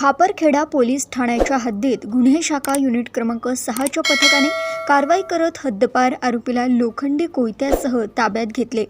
Khaparkheda police ठाण्याच्या हद्दीत गुन्हे शाखा युनिट क्रमांक 6च्या पथकाने कारवाई करत हद्दपार आरोपीला लोखंडी कोयत्यासह ताब्यात घेतले।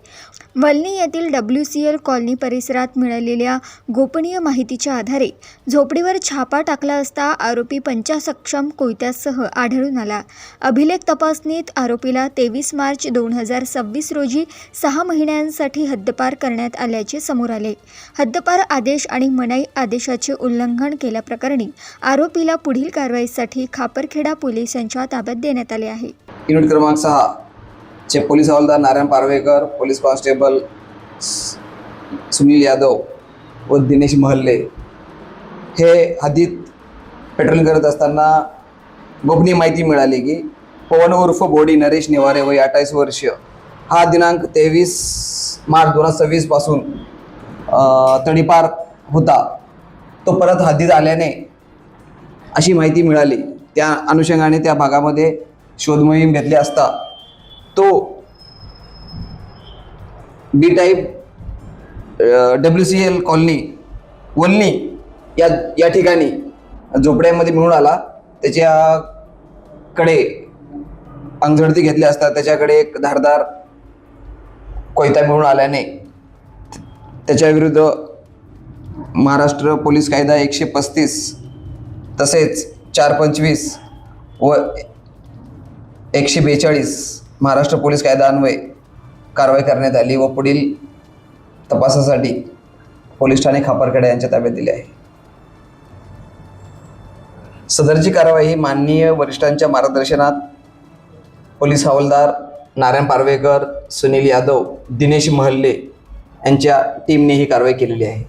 वलनी येथील WCL कॉलनी परिसरात मिळालेल्या गोपनीय माहितीच्या आधारे झोपडीवर छापा टाकला असता आरोपी पंचासक्षम कोयत्यासह आढळून आला। अभिलेख तपासणीत आरोपीला 23 मार्च 2026 रोजी 6 महिन्यांसाठी हद्दपार करण्यात आल्याचे समोर आले। हद्दपार आदेश आणि मनाई आदेशाचे उल्लंघन केल्याप्रकरणी आरोपीला पुढील कारवाईसाठी खापरखेडा पोलिसांच्या ताब्यात देण्यात आले आहे। युनिट क्रमांक 6 चे पोलीस हवालदार नारायण पारवेकर, पोलीस कॉन्स्टेबल सुनील यादव व दिनेश महल्ले हे हद्दीत पेट्रोलिंग करत असताना गोपनीय माहिती मिळाली की पवन उर्फ बोडी नरेश निवारे वय 28 वर्ष हा दिनांक 23 मार्च 2026 पासून तडीपार होता। तो परत हद्दीत आल्याने अशी माहिती मिळाली। त्या अनुषंगाने त्या भागामध्ये शोध मोहीम घेतली असता तो बी टाईप WCL कॉलनी वलनी या ठिकाणी झोपड्यामध्ये मिळून आला। त्याच्याकडे अंगझडती घेतली असता त्याच्याकडे एक धारदार कोयता मिळून आल्याने त्याच्या विरुद्ध महाराष्ट्र पोलीस कायदा 135 तसेच 425 व 142 महाराष्ट्र पोलीस कायदा अन्वये कारवाई करण्यात आली व पुढील तपासासाठी पोलीस ठाणे खापरखेडा यांच्या ताब्यात दिले आहे। सदरची कारवाई ही माननीय वरिष्ठांच्या मार्गदर्शनात पोलीस हवालदार नारायण पारवेकर, सुनील यादव, दिनेश महल्ले यांच्या टीमने ही कारवाई केलेली आहे।